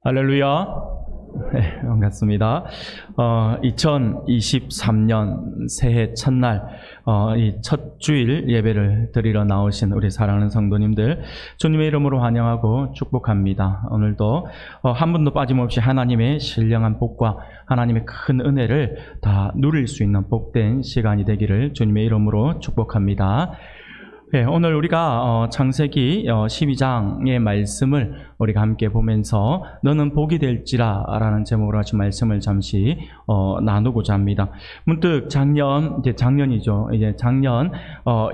할렐루야. 네, 반갑습니다. 2023년 새해 첫날 이 첫 주일 예배를 드리러 나오신 우리 사랑하는 성도님들, 주님의 이름으로 환영하고 축복합니다. 오늘도 한 분도 빠짐없이 하나님의 신령한 복과 하나님의 큰 은혜를 다 누릴 수 있는 복된 시간이 되기를 주님의 이름으로 축복합니다. 네, 오늘 우리가 창세기 12장의 말씀을 우리가 함께 보면서 너는 복이 될지라 라는 제목으로 같이 말씀을 잠시 나누고자 합니다. 문득 작년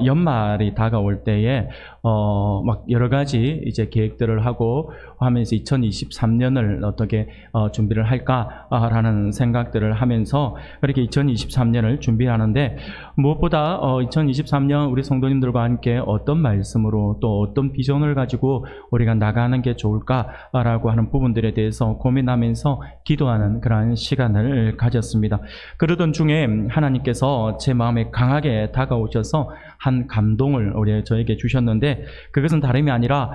연말이 다가올 때에 막 여러 가지 이제 계획들을 하고 하면서 2023년을 어떻게 준비를 할까라는 생각들을 하면서 그렇게 2023년을 준비하는데, 무엇보다 2023년 우리 성도님들과 함께 어떤 말씀으로 또 어떤 비전을 가지고 우리가 나가는 게 좋을까라고 하는 부분들에 대해서 고민하면서 기도하는 그러한 시간을 가졌습니다. 그러던 중에 하나님께서 제 마음에 강하게 다가오셔서 한 감동을 저에게 주셨는데, 그것은 다름이 아니라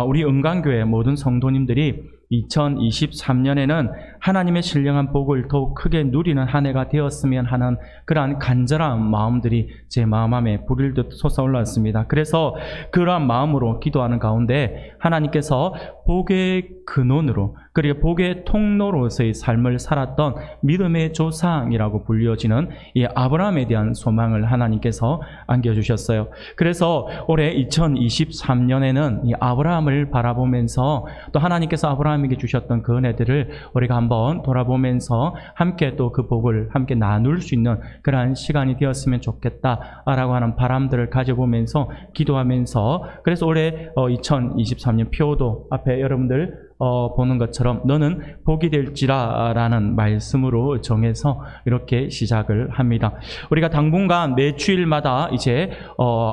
우리 은강교회 모든 성도님들이 2023년에는 하나님의 신령한 복을 더욱 크게 누리는 한 해가 되었으면 하는 그러한 간절한 마음들이 제 마음 안에 불을 듯 솟아올랐습니다. 그래서 그러한 마음으로 기도하는 가운데 하나님께서 복의 근원으로, 그리고 복의 통로로서의 삶을 살았던 믿음의 조상이라고 불려지는 이 아브라함에 대한 소망을 하나님께서 안겨주셨어요. 그래서 올해 2023년에는 이 아브라함을 바라보면서 또 하나님께서 아브라함에게 주셨던 그 은혜들을 우리가 한번 돌아보면서 함께 또 그 복을 함께 나눌 수 있는 그러한 시간이 되었으면 좋겠다라고 하는 바람들을 가져보면서 기도하면서, 그래서 올해 2023년 표도 앞에 여러분들 보는 것처럼 너는 복이 될지라 라는 말씀으로 정해서 이렇게 시작을 합니다. 우리가 당분간 매 주일마다 이제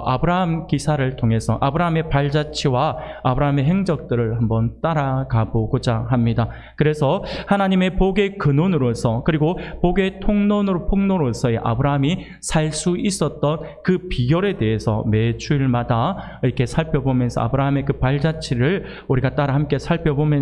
아브라함 기사를 통해서 아브라함의 발자취와 아브라함의 행적들을 한번 따라가 보고자 합니다. 그래서 하나님의 복의 근원으로서, 그리고 복의 통로로서의 아브라함이 살 수 있었던 그 비결에 대해서 매 주일마다 이렇게 살펴보면서 아브라함의 그 발자취를 우리가 따라 함께 살펴보면서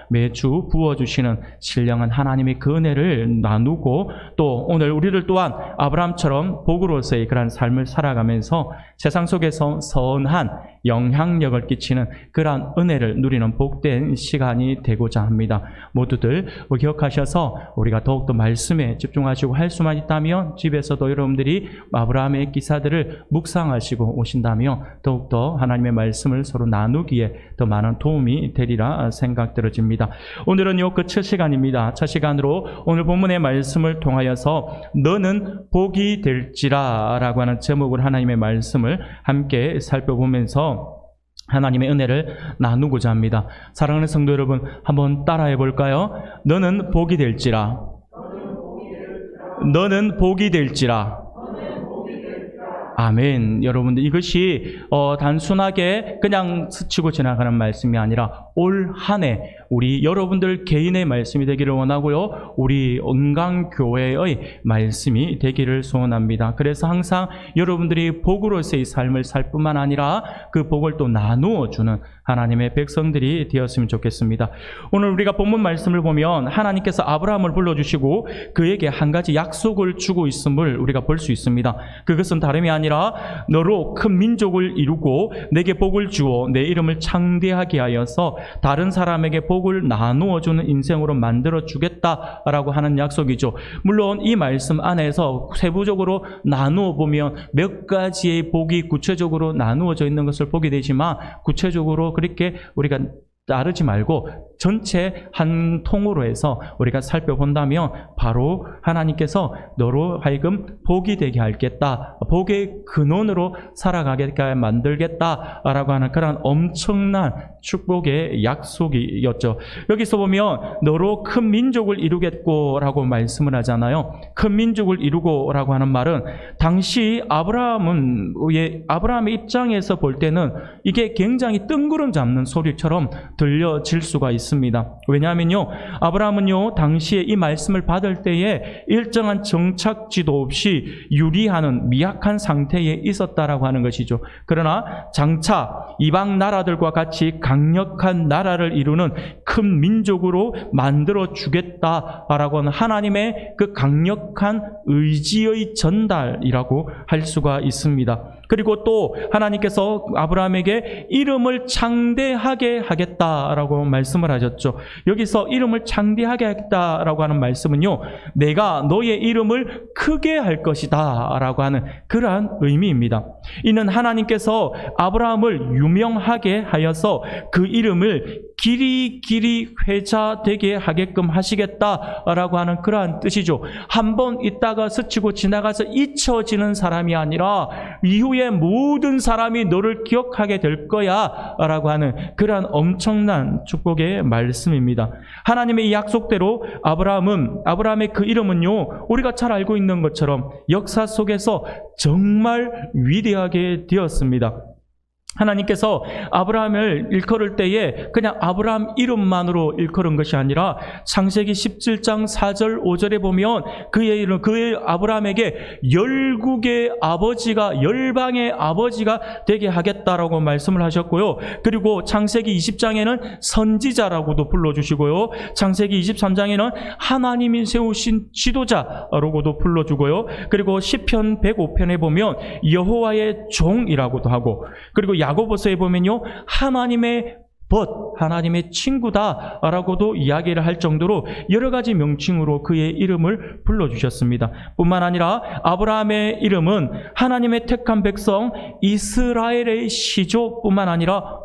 매주 부어주시는 신령한 하나님의 그 은혜를 나누고, 또 오늘 우리들 또한 아브라함처럼 복으로서의 그런 삶을 살아가면서 세상 속에서 선한 영향력을 끼치는 그러한 은혜를 누리는 복된 시간이 되고자 합니다. 모두들 기억하셔서 우리가 더욱더 말씀에 집중하시고 할 수만 있다면 집에서도 여러분들이 아브라함의 기사들을 묵상하시고 오신다면 더욱더 하나님의 말씀을 서로 나누기에 더 많은 도움이 되리라 생각 들어집니다. 오늘은요 그 첫 시간입니다. 첫 시간으로 오늘 본문의 말씀을 통하여서 너는 복이 될지라 라고 하는 제목으로 하나님의 말씀을 함께 살펴보면서 하나님의 은혜를 나누고자 합니다. 사랑하는 성도 여러분, 한번 따라해 볼까요? 너는 복이 될지라. 너는 복이 될지라. 아멘. 여러분들, 이것이 단순하게 그냥 스치고 지나가는 말씀이 아니라 올 한 해 우리 여러분들 개인의 말씀이 되기를 원하고요, 우리 은강교회의 말씀이 되기를 소원합니다. 그래서 항상 여러분들이 복으로서의 삶을 살 뿐만 아니라 그 복을 또 나누어 주는 하나님의 백성들이 되었으면 좋겠습니다. 오늘 우리가 본문 말씀을 보면 하나님께서 아브라함을 불러주시고 그에게 한 가지 약속을 주고 있음을 우리가 볼 수 있습니다. 그것은 다름이 아니라 너로 큰 민족을 이루고 내게 복을 주어 내 이름을 창대하게 하여서 다른 사람에게 복을 나누어주는 인생으로 만들어주겠다라고 하는 약속이죠. 물론 이 말씀 안에서 세부적으로 나누어 보면 몇 가지의 복이 구체적으로 나누어져 있는 것을 보게 되지만, 구체적으로 그렇게 우리가 따르지 말고 전체 한 통으로 해서 우리가 살펴본다면 바로 하나님께서 너로 하여금 복이 되게 하겠다, 복의 근원으로 살아가게 만들겠다라고 하는 그런 엄청난 축복의 약속이었죠. 여기서 보면 너로 큰 민족을 이루겠고라고 말씀을 하잖아요. 큰 민족을 이루고라고 하는 말은 당시 아브라함의 입장에서 볼 때는 이게 굉장히 뜬구름 잡는 소리처럼 들려질 수가 있습니다. 왜냐하면요, 아브라함은요, 당시에 이 말씀을 받을 때에 일정한 정착지도 없이 유리하는 미약한 상태에 있었다라고 하는 것이죠. 그러나 장차 이방 나라들과 같이 강력한 나라를 이루는 큰 민족으로 만들어 주겠다라고 하는 하나님의 그 강력한 의지의 전달이라고 할 수가 있습니다. 그리고 또 하나님께서 아브라함에게 이름을 창대하게 하겠다라고 말씀을 하셨죠. 여기서 이름을 창대하게 하겠다라고 하는 말씀은요, 내가 너의 이름을 크게 할 것이다 라고 하는 그러한 의미입니다. 이는 하나님께서 아브라함을 유명하게 하여서 그 이름을 길이 회자되게 하게끔 하시겠다라고 하는 그러한 뜻이죠. 한번 있다가 스치고 지나가서 잊혀지는 사람이 아니라 이후에 모든 사람이 너를 기억하게 될 거야 라고 하는 그러한 엄청난 축복의 말씀입니다. 하나님의 이 약속대로 아브라함의 그 이름은요, 우리가 잘 알고 있는 것처럼 역사 속에서 정말 위대하게 되었습니다. 하나님께서 아브라함을 일컬을 때에 그냥 아브라함 이름만으로 일컬은 것이 아니라 창세기 17장 4절 5절에 보면 그의 아브라함에게 열국의 아버지가, 열방의 아버지가 되게 하겠다라고 말씀을 하셨고요. 그리고 창세기 20장에는 선지자라고도 불러주시고요. 창세기 23장에는 하나님이 세우신 지도자라고도 불러주고요. 그리고 시편 105편에 보면 여호와의 종이라고도 하고, 그리고 야고보서에 보면요, 하나님의 하나님의 친구다라고도 이야기를 할 정도로 여러 가지 명칭으로 그의 이름을 불러주셨습니다. 뿐만 아니라 아브라함의 이름은 하나님의 택한 백성 이스라엘의 시조뿐만 아니라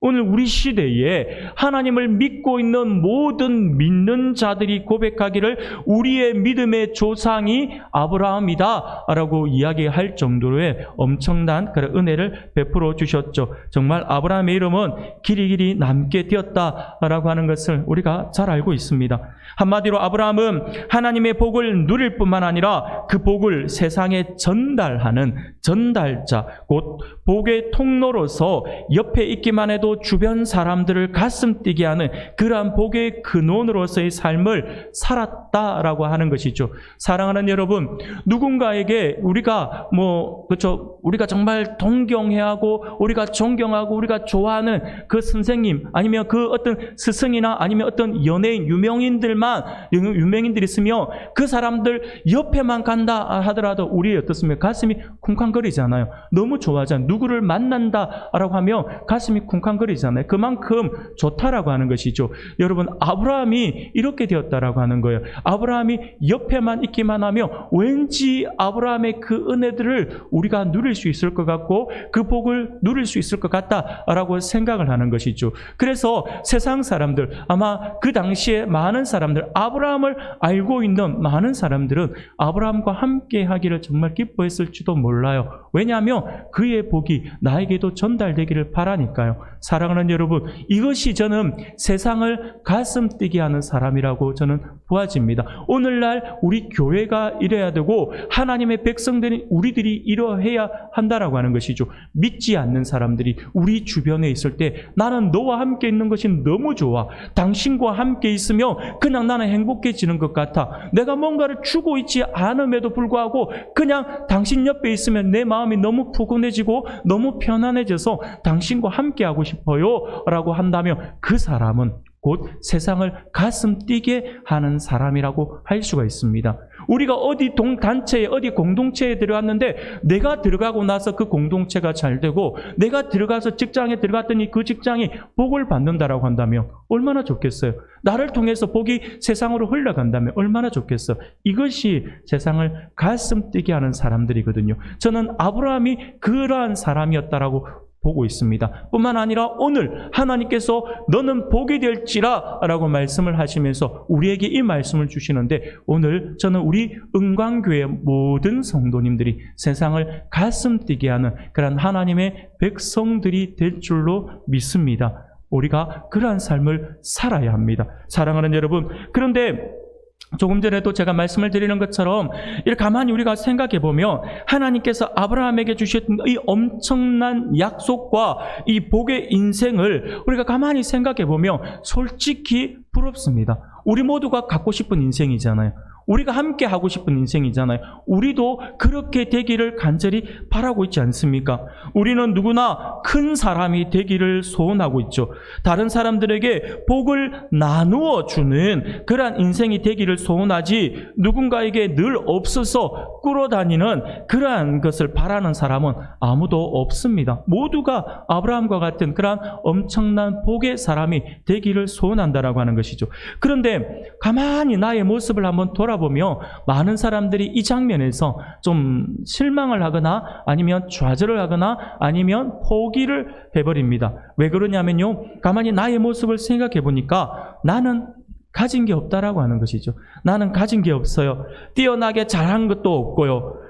오늘 우리 시대에 하나님을 믿고 있는 모든 믿는 자들이 고백하기를 우리의 믿음의 조상이 아브라함이다 라고 이야기할 정도로의 엄청난 그런 은혜를 베풀어 주셨죠. 정말 아브라함의 이름은 길이 남게 되었다라고 하는 것을 우리가 잘 알고 있습니다. 한마디로 아브라함은 하나님의 복을 누릴 뿐만 아니라 그 복을 세상에 전달하는 전달자, 곧 복의 통로로서 옆에 있기만 해도 주변 사람들을 가슴 뛰게 하는 그러한 복의 근원으로서의 삶을 살았다라고 하는 것이죠. 사랑하는 여러분, 누군가에게 우리가 우리가 정말 동경해야 하고 우리가 존경하고 우리가 좋아하는 그 선생님, 아니면 그 어떤 스승이나 아니면 어떤 연예인, 유명인들이 있으며 그 사람들 옆에만 간다 하더라도 우리 어떻습니까? 가슴이 쿵쾅거리잖아요. 너무 좋아하잖아요. 누구를 만난다라고 하면 가슴이 쿵쾅거리잖아요. 그만큼 좋다라고 하는 것이죠. 여러분, 아브라함이 이렇게 되었다라고 하는 거예요. 아브라함이 옆에만 있기만 하면 왠지 아브라함의 그 은혜들을 우리가 누릴 수 있을 것 같고 그 복을 누릴 수 있을 것 같다라고 생각을 하는 것이죠. 그래서 세상 사람들, 아마 그 당시에 많은 사람들, 아브라함을 알고 있는 많은 사람들은 아브라함과 함께 하기를 정말 기뻐했을지도 몰라요. 왜냐하면 그의 복이 나에게도 전달되기를 바라니까요. 사랑하는 여러분, 이것이 저는 세상을 가슴 뛰게 하는 사람이라고 저는 보아집니다. 오늘날 우리 교회가 이래야 되고 하나님의 백성들인 우리들이 이러해야 한다라고 하는 것이죠. 믿지 않는 사람들이 우리 주변에 있을 때 나는 너와 함께 있는 것이 너무 좋아. 당신과 함께 있으면 그냥 나는 행복해지는 것 같아. 내가 뭔가를 주고 있지 않음에도 불구하고 그냥 당신 옆에 있으면 내 마음이 너무 푸근해지고 너무 편안해져서 당신과 함께하고 싶어요 라고 한다면 그 사람은 곧 세상을 가슴 뛰게 하는 사람이라고 할 수가 있습니다. 우리가 어디 단체에, 어디 공동체에 들어갔는데 내가 들어가고 나서 그 공동체가 잘 되고 내가 들어가서 직장에 들어갔더니 그 직장이 복을 받는다라고 한다면 얼마나 좋겠어요. 나를 통해서 복이 세상으로 흘러간다면 얼마나 좋겠어. 이것이 세상을 가슴 뛰게 하는 사람들이거든요. 저는 아브라함이 그러한 사람이었다라고 보고 있습니다. 뿐만 아니라 오늘 하나님께서 너는 복이 될지라 라고 말씀을 하시면서 우리에게 이 말씀을 주시는데, 오늘 저는 우리 은광교회 모든 성도님들이 세상을 가슴 뛰게 하는 그런 하나님의 백성들이 될 줄로 믿습니다. 우리가 그러한 삶을 살아야 합니다. 사랑하는 여러분, 그런데 조금 전에도 제가 말씀을 드리는 것처럼 이렇게 가만히 우리가 생각해 보면 하나님께서 아브라함에게 주셨던 이 엄청난 약속과 이 복의 인생을 우리가 가만히 생각해 보면 솔직히 부럽습니다. 우리 모두가 갖고 싶은 인생이잖아요. 우리가 함께 하고 싶은 인생이잖아요. 우리도 그렇게 되기를 간절히 바라고 있지 않습니까? 우리는 누구나 큰 사람이 되기를 소원하고 있죠. 다른 사람들에게 복을 나누어 주는 그러한 인생이 되기를 소원하지, 누군가에게 늘 없어서 끌어다니는 그러한 것을 바라는 사람은 아무도 없습니다. 모두가 아브라함과 같은 그러한 엄청난 복의 사람이 되기를 소원한다라고 하는 것이죠. 그런데 가만히 나의 모습을 한번 돌아보며 많은 사람들이 이 장면에서 좀 실망을 하거나 아니면 좌절을 하거나 아니면 포기를 해버립니다. 왜 그러냐면요, 가만히 나의 모습을 생각해 보니까 나는 가진 게 없다라고 하는 것이죠. 나는 가진 게 없어요. 뛰어나게 잘한 것도 없고요.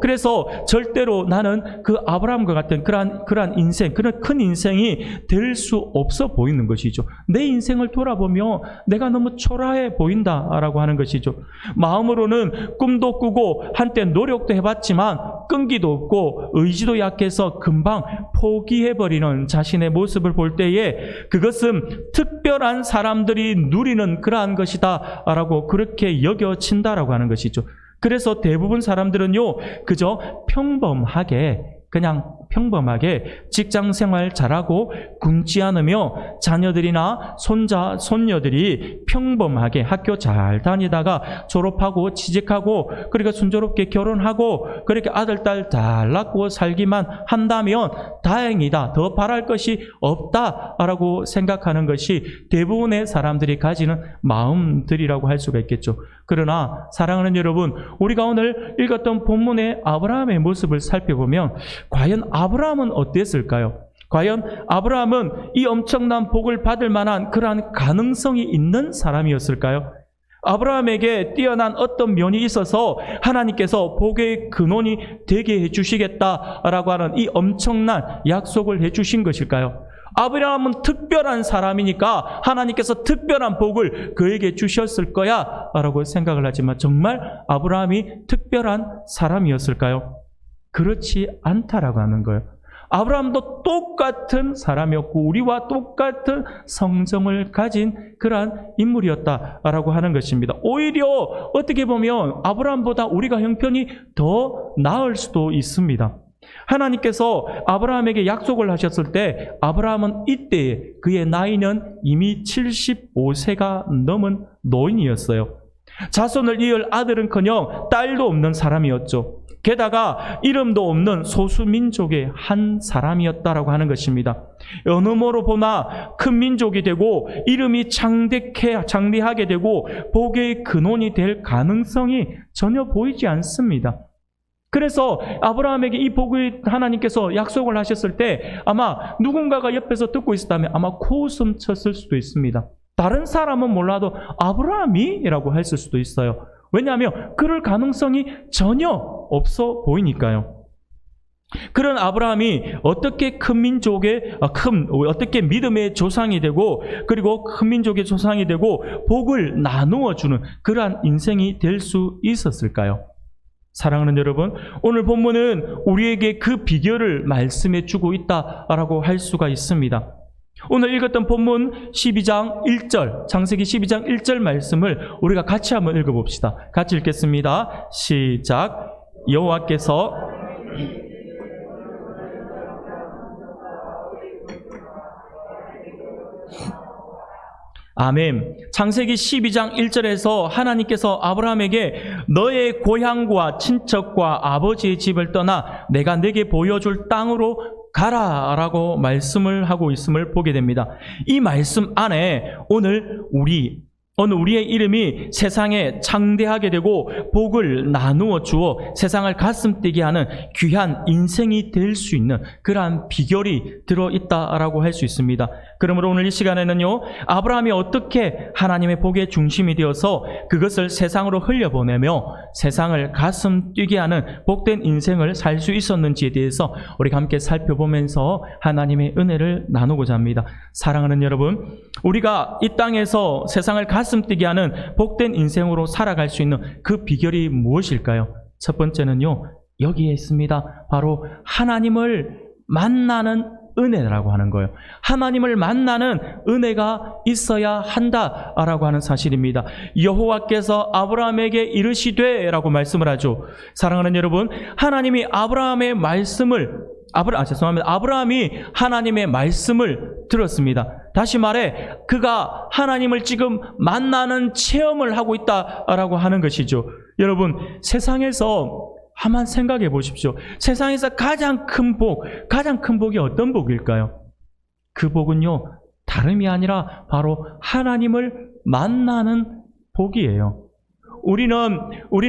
그래서 절대로 나는 그 아브라함과 같은 그러한 인생, 그런 큰 인생이 될 수 없어 보이는 것이죠. 내 인생을 돌아보며 내가 너무 초라해 보인다라고 하는 것이죠. 마음으로는 꿈도 꾸고 한때 노력도 해봤지만 끈기도 없고 의지도 약해서 금방 포기해버리는 자신의 모습을 볼 때에 그것은 특별한 사람들이 누리는 그러한 것이다 라고 그렇게 여겨진다라고 하는 것이죠. 그래서 대부분 사람들은요, 그저 그냥 평범하게 직장 생활 잘하고 굶지 않으며 자녀들이나 손녀들이 평범하게 학교 잘 다니다가 졸업하고 취직하고 그러니까 순조롭게 결혼하고 그렇게 아들, 딸 잘 낳고 살기만 한다면 다행이다. 더 바랄 것이 없다라고 생각하는 것이 대부분의 사람들이 가지는 마음들이라고 할 수가 있겠죠. 그러나 사랑하는 여러분, 우리가 오늘 읽었던 본문의 아브라함의 모습을 살펴보면 과연 아브라함은 어땠을까요? 과연 아브라함은 이 엄청난 복을 받을 만한 그러한 가능성이 있는 사람이었을까요? 아브라함에게 뛰어난 어떤 면이 있어서 하나님께서 복의 근원이 되게 해주시겠다라고 하는 이 엄청난 약속을 해주신 것일까요? 아브라함은 특별한 사람이니까 하나님께서 특별한 복을 그에게 주셨을 거야 라고 생각을 하지만 정말 아브라함이 특별한 사람이었을까요? 그렇지 않다라고 하는 거예요. 아브라함도 똑같은 사람이었고 우리와 똑같은 성정을 가진 그러한 인물이었다라고 하는 것입니다. 오히려 어떻게 보면 아브라함보다 우리가 형편이 더 나을 수도 있습니다. 하나님께서 아브라함에게 약속을 하셨을 때 아브라함은 이때 그의 나이는 이미 75세가 넘은 노인이었어요. 자손을 이을 아들은커녕 딸도 없는 사람이었죠. 게다가 이름도 없는 소수민족의 한 사람이었다라고 하는 것입니다. 어느 모로 보나 큰 민족이 되고 이름이 장대하게 되고 복의 근원이 될 가능성이 전혀 보이지 않습니다. 그래서 아브라함에게 이 복을 하나님께서 약속을 하셨을 때 아마 누군가가 옆에서 듣고 있었다면 아마 코웃음 쳤을 수도 있습니다. 다른 사람은 몰라도 아브라함이? 라고 했을 수도 있어요. 왜냐하면 그럴 가능성이 전혀 없어 보이니까요. 그런 아브라함이 어떻게 어떻게 믿음의 조상이 되고 그리고 큰 민족의 조상이 되고 복을 나누어 주는 그러한 인생이 될 수 있었을까요? 사랑하는 여러분, 오늘 본문은 우리에게 그 비결을 말씀해 주고 있다라고 할 수가 있습니다. 오늘 읽었던 본문 12장 1절, 창세기 12장 1절 말씀을 우리가 같이 한번 읽어봅시다. 같이 읽겠습니다. 시작. 여호와께서 아멘. 창세기 12장 1절에서 하나님께서 아브라함에게 너의 고향과 친척과 아버지의 집을 떠나 내가 네게 보여줄 땅으로 가라 라고 말씀을 하고 있음을 보게 됩니다. 이 말씀 안에 오늘 우리의 이름이 세상에 창대하게 되고 복을 나누어 주어 세상을 가슴 뛰게 하는 귀한 인생이 될 수 있는 그러한 비결이 들어있다라고 할 수 있습니다. 그러므로 오늘 이 시간에는요, 아브라함이 어떻게 하나님의 복의 중심이 되어서 그것을 세상으로 흘려보내며 세상을 가슴 뛰게 하는 복된 인생을 살 수 있었는지에 대해서 우리가 함께 살펴보면서 하나님의 은혜를 나누고자 합니다. 사랑하는 여러분, 우리가 이 땅에서 세상을 가슴 가슴 뛰게 하는 복된 인생으로 살아갈 수 있는 그 비결이 무엇일까요? 첫 번째는요, 여기에 있습니다. 바로 하나님을 만나는 은혜라고 하는 거예요. 하나님을 만나는 은혜가 있어야 한다라고 하는 사실입니다. 여호와께서 아브라함에게 이르시되 라고 말씀을 하죠. 사랑하는 여러분, 하나님이 아브라함의 말씀을 아브라함이 하나님의 말씀을 들었습니다. 다시 말해 그가 하나님을 지금 만나는 체험을 하고 있다라고 하는 것이죠. 여러분, 세상에서 한번 생각해 보십시오. 세상에서 가장 큰 복이 어떤 복일까요? 그 복은요, 다름이 아니라 바로 하나님을 만나는 복이에요. 우리는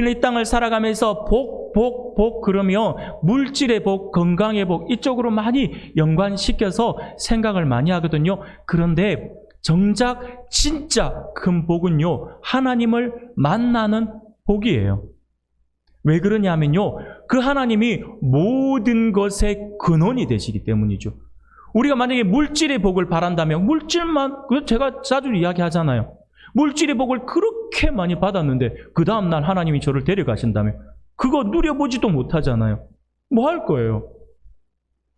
이 땅을 살아가면서 복 그러면 물질의 복, 건강의 복 이쪽으로 많이 연관시켜서 생각을 많이 하거든요. 그런데 정작 진짜 큰 복은요, 하나님을 만나는 복이에요. 왜 그러냐면요, 그 하나님이 모든 것의 근원이 되시기 때문이죠. 우리가 만약에 물질의 복을 바란다면 물질만, 제가 자주 이야기하잖아요. 물질의 복을 그렇게 많이 받았는데 그 다음날 하나님이 저를 데려가신다면 그거 누려보지도 못하잖아요. 뭐 할 거예요?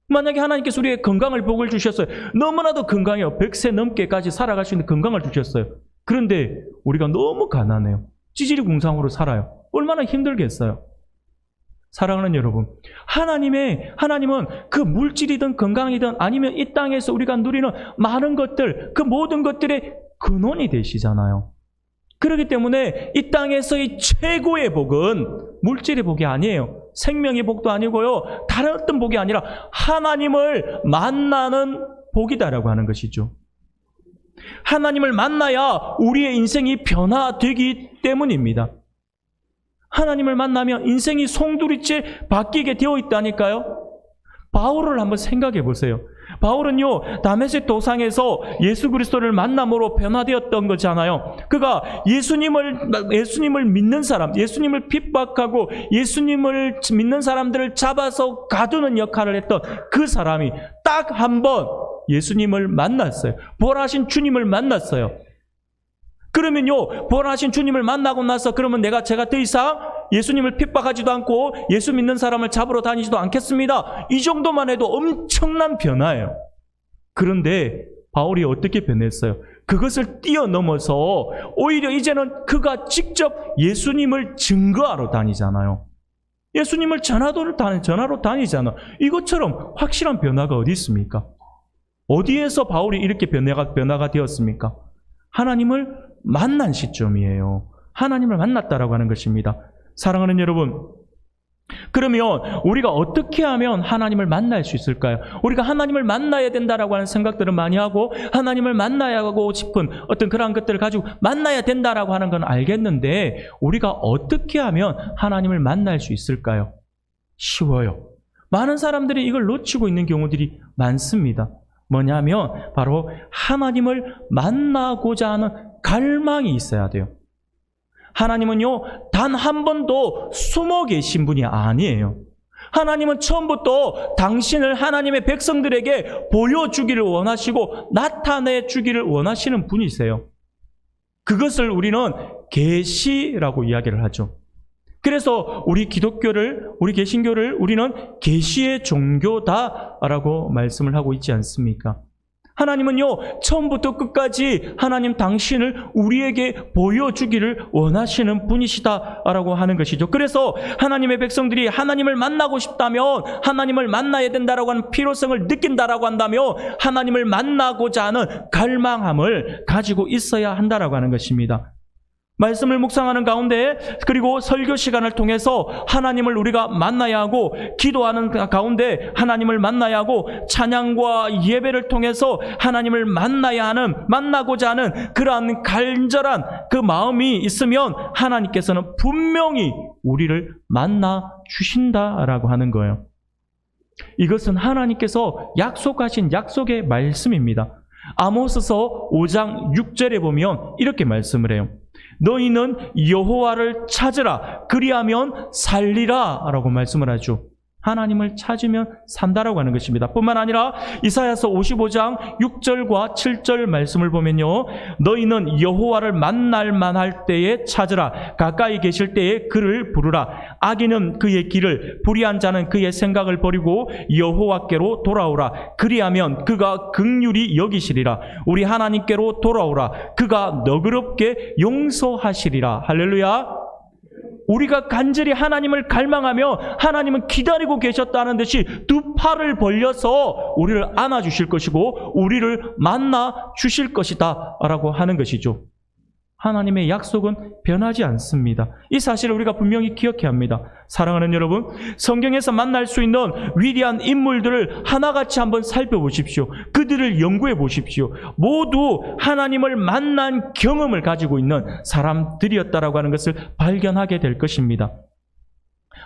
만약에 하나님께서 우리에게 건강을 복을 주셨어요. 너무나도 건강해요. 100세 넘게까지 살아갈 수 있는 건강을 주셨어요. 그런데 우리가 너무 가난해요. 찌질이궁상으로 살아요. 얼마나 힘들겠어요. 사랑하는 여러분, 하나님은 그 물질이든 건강이든 아니면 이 땅에서 우리가 누리는 많은 것들, 그 모든 것들의 근원이 되시잖아요. 그렇기 때문에 이 땅에서의 최고의 복은 물질의 복이 아니에요. 생명의 복도 아니고요. 다른 어떤 복이 아니라 하나님을 만나는 복이다라고 하는 것이죠. 하나님을 만나야 우리의 인생이 변화되기 때문입니다. 하나님을 만나면 인생이 송두리째 바뀌게 되어 있다니까요. 바울을 한번 생각해 보세요. 바울은요, 다메섹 도상에서 예수 그리스도를 만남으로 변화되었던 거잖아요. 그가 예수님을 믿는 사람, 예수님을 핍박하고 예수님을 믿는 사람들을 잡아서 가두는 역할을 했던 그 사람이 딱 한 번 예수님을 만났어요. 부활하신 주님을 만났어요. 그러면요, 부활하신 주님을 만나고 나서 그러면 제가 더 이상 예수님을 핍박하지도 않고 예수 믿는 사람을 잡으러 다니지도 않겠습니다. 이 정도만 해도 엄청난 변화예요. 그런데 바울이 어떻게 변했어요? 그것을 뛰어넘어서 오히려 이제는 그가 직접 예수님을 증거하러 다니잖아요. 예수님을 전하러 다니잖아요. 이것처럼 확실한 변화가 어디 있습니까? 어디에서 바울이 이렇게 변화가 되었습니까? 하나님을 만난 시점이에요. 하나님을 만났다라고 하는 것입니다. 사랑하는 여러분, 그러면 우리가 어떻게 하면 하나님을 만날 수 있을까요? 우리가 하나님을 만나야 된다라고 하는 생각들을 많이 하고 하나님을 만나야 하고 싶은 어떤 그러한 것들을 가지고 만나야 된다라고 하는 건 알겠는데 우리가 어떻게 하면 하나님을 만날 수 있을까요? 쉬워요. 많은 사람들이 이걸 놓치고 있는 경우들이 많습니다. 뭐냐면 바로 하나님을 만나고자 하는 갈망이 있어야 돼요. 하나님은요, 단 한 번도 숨어 계신 분이 아니에요. 하나님은 처음부터 당신을 하나님의 백성들에게 보여주기를 원하시고 나타내 주기를 원하시는 분이세요. 그것을 우리는 계시라고 이야기를 하죠. 그래서 우리 개신교를 우리는 계시의 종교다라고 말씀을 하고 있지 않습니까? 하나님은요, 처음부터 끝까지 하나님 당신을 우리에게 보여주기를 원하시는 분이시다라고 하는 것이죠. 그래서 하나님의 백성들이 하나님을 만나고 싶다면 하나님을 만나야 된다라고 하는 필요성을 느낀다라고 한다면 하나님을 만나고자 하는 갈망함을 가지고 있어야 한다라고 하는 것입니다. 말씀을 묵상하는 가운데 그리고 설교 시간을 통해서 하나님을 우리가 만나야 하고 기도하는 가운데 하나님을 만나야 하고 찬양과 예배를 통해서 하나님을 만나고자 하는 그러한 간절한 그 마음이 있으면 하나님께서는 분명히 우리를 만나 주신다라고 하는 거예요. 이것은 하나님께서 약속하신 약속의 말씀입니다. 아모스서 5장 6절에 보면 이렇게 말씀을 해요. 너희는 여호와를 찾으라 그리하면 살리라 라고 말씀을 하죠. 하나님을 찾으면 산다라고 하는 것입니다. 뿐만 아니라 이사야서 55장 6절과 7절 말씀을 보면요, 너희는 여호와를 만날 만할 때에 찾으라. 가까이 계실 때에 그를 부르라. 악인은 그의 길을, 불의한 자는 그의 생각을 버리고 여호와께로 돌아오라. 그리하면 그가 긍휼히 여기시리라. 우리 하나님께로 돌아오라. 그가 너그럽게 용서하시리라. 할렐루야. 우리가 간절히 하나님을 갈망하며 하나님은 기다리고 계셨다는 듯이 두 팔을 벌려서 우리를 안아주실 것이고 우리를 만나 주실 것이다 라고 하는 것이죠. 하나님의 약속은 변하지 않습니다. 이 사실을 우리가 분명히 기억해야 합니다. 사랑하는 여러분, 성경에서 만날 수 있는 위대한 인물들을 하나같이 한번 살펴보십시오. 그들을 연구해 보십시오. 모두 하나님을 만난 경험을 가지고 있는 사람들이었다라고 하는 것을 발견하게 될 것입니다.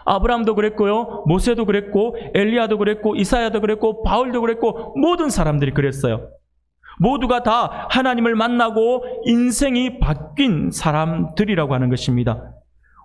아브라함도 그랬고요, 모세도 그랬고, 엘리야도 그랬고, 이사야도 그랬고, 바울도 그랬고, 모든 사람들이 그랬어요. 모두가 다 하나님을 만나고 인생이 바뀐 사람들이라고 하는 것입니다.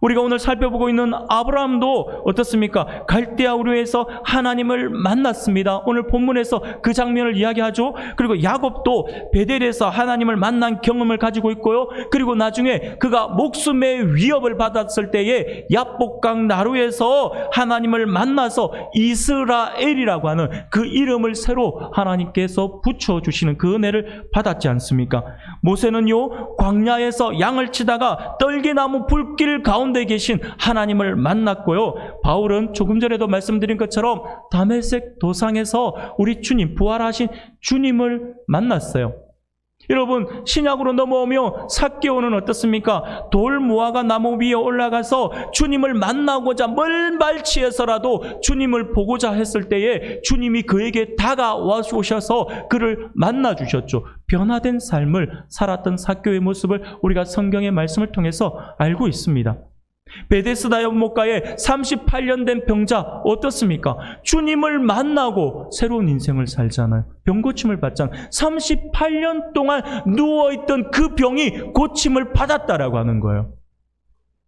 우리가 오늘 살펴보고 있는 아브라함도 어떻습니까? 갈대아 우르에서 하나님을 만났습니다. 오늘 본문에서 그 장면을 이야기하죠. 그리고 야곱도 베델에서 하나님을 만난 경험을 가지고 있고요. 그리고 나중에 그가 목숨의 위협을 받았을 때에 야복강 나루에서 하나님을 만나서 이스라엘이라고 하는 그 이름을 새로 하나님께서 붙여주시는 그 은혜를 받았지 않습니까? 모세는요, 광야에서 양을 치다가 떨기나무 불길 가운데 계신 하나님을 만났고요. 바울은 조금 전에도 말씀드린 것처럼 다메섹 도상에서 우리 주님, 부활하신 주님을 만났어요. 여러분, 신약으로 넘어오며 삭개오는 어떻습니까? 돌 무화과 나무 위에 올라가서 주님을 만나고자 멀발치에서라도 주님을 보고자 했을 때에 주님이 그에게 다가와 오셔서 그를 만나 주셨죠. 변화된 삶을 살았던 삭개오의 모습을 우리가 성경의 말씀을 통해서 알고 있습니다. 베데스다 연못가에 38년 된 병자 어떻습니까? 주님을 만나고 새로운 인생을 살잖아요. 병 고침을 받잖아요. 38년 동안 누워있던 그 병이 고침을 받았다라고 하는 거예요.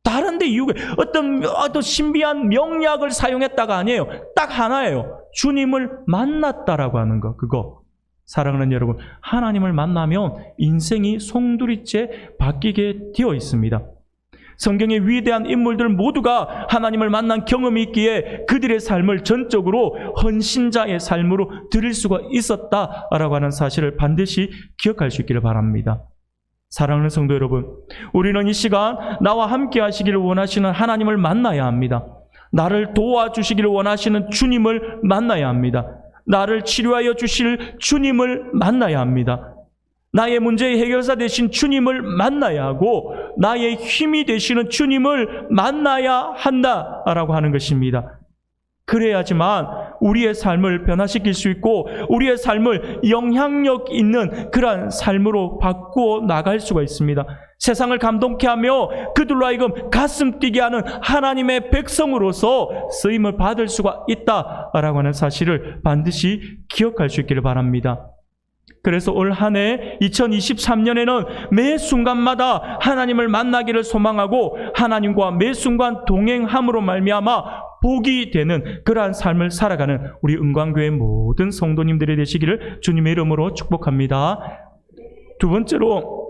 다른데 이유가 어떤 신비한 명약을 사용했다가 아니에요. 딱 하나예요. 주님을 만났다라고 하는 거. 그거. 사랑하는 여러분, 하나님을 만나면 인생이 송두리째 바뀌게 되어 있습니다. 성경의 위대한 인물들 모두가 하나님을 만난 경험이 있기에 그들의 삶을 전적으로 헌신자의 삶으로 드릴 수가 있었다라고 하는 사실을 반드시 기억할 수 있기를 바랍니다. 사랑하는 성도 여러분, 우리는 이 시간 나와 함께 하시기를 원하시는 하나님을 만나야 합니다. 나를 도와주시기를 원하시는 주님을 만나야 합니다. 나를 치료하여 주실 주님을 만나야 합니다. 나의 문제의 해결사 되신 주님을 만나야 하고 나의 힘이 되시는 주님을 만나야 한다라고 하는 것입니다. 그래야지만 우리의 삶을 변화시킬 수 있고 우리의 삶을 영향력 있는 그러한 삶으로 바꾸어 나갈 수가 있습니다. 세상을 감동케 하며 그들로 하여금 가슴 뛰게 하는 하나님의 백성으로서 쓰임을 받을 수가 있다라고 하는 사실을 반드시 기억할 수 있기를 바랍니다. 그래서 올 한 해 2023년에는 매 순간마다 하나님을 만나기를 소망하고 하나님과 매 순간 동행함으로 말미암아 복이 되는 그러한 삶을 살아가는 우리 은광교회 모든 성도님들이 되시기를 주님의 이름으로 축복합니다. 두 번째로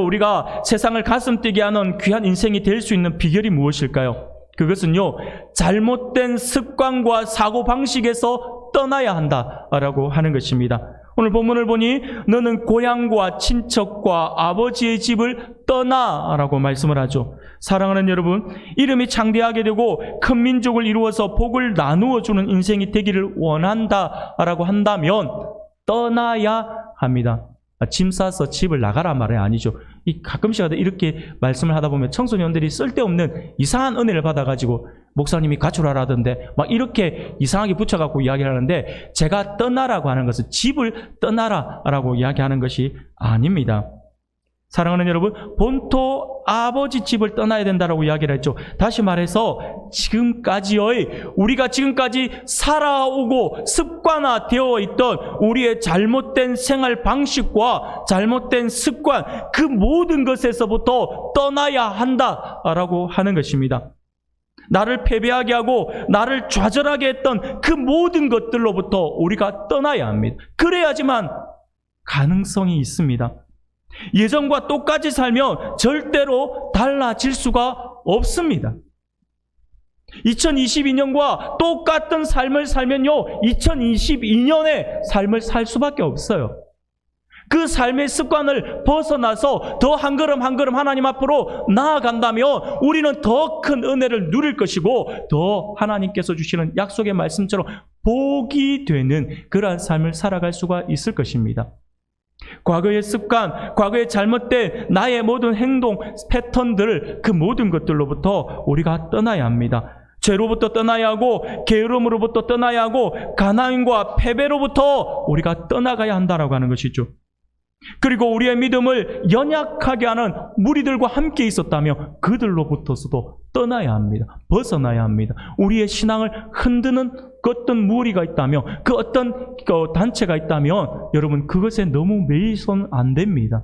우리가 세상을 가슴 뛰게 하는 귀한 인생이 될 수 있는 비결이 무엇일까요? 그것은요, 잘못된 습관과 사고방식에서 떠나야 한다라고 하는 것입니다. 오늘 본문을 보니 너는 고향과 친척과 아버지의 집을 떠나라고 말씀을 하죠. 사랑하는 여러분, 이름이 창대하게 되고 큰 민족을 이루어서 복을 나누어 주는 인생이 되기를 원한다라고 한다면 떠나야 합니다. 짐 싸서 집을 나가라 말이 아니죠. 가끔씩 이렇게 말씀을 하다 보면 청소년들이 쓸데없는 이상한 은혜를 받아가지고 목사님이 가출하라던데 막 이렇게 이상하게 붙여갖고 이야기를 하는데, 제가 떠나라고 하는 것은 집을 떠나라라고 이야기하는 것이 아닙니다. 사랑하는 여러분, 본토 아버지 집을 떠나야 된다라고 이야기를 했죠. 다시 말해서 우리가 지금까지 살아오고 습관화되어 있던 우리의 잘못된 생활 방식과 잘못된 습관, 그 모든 것에서부터 떠나야 한다라고 하는 것입니다. 나를 패배하게 하고 나를 좌절하게 했던 그 모든 것들로부터 우리가 떠나야 합니다. 그래야지만 가능성이 있습니다. 예전과 똑같이 살면 절대로 달라질 수가 없습니다. 2022년과 똑같은 삶을 살면요, 2022년의 삶을 살 수밖에 없어요. 그 삶의 습관을 벗어나서 더 한 걸음 한 걸음 하나님 앞으로 나아간다면 우리는 더 큰 은혜를 누릴 것이고 더 하나님께서 주시는 약속의 말씀처럼 복이 되는 그러한 삶을 살아갈 수가 있을 것입니다. 과거의 습관, 과거의 잘못된 나의 모든 행동, 패턴들, 그 모든 것들로부터 우리가 떠나야 합니다. 죄로부터 떠나야 하고 게으름으로부터 떠나야 하고 가난과 패배로부터 우리가 떠나가야 한다라고 하는 것이죠. 그리고 우리의 믿음을 연약하게 하는 무리들과 함께 있었다며 그들로부터서도 떠나야 합니다. 벗어나야 합니다. 우리의 신앙을 흔드는 그 어떤 무리가 있다면, 그 어떤 단체가 있다면 여러분 그것에 너무 매이선 안 됩니다.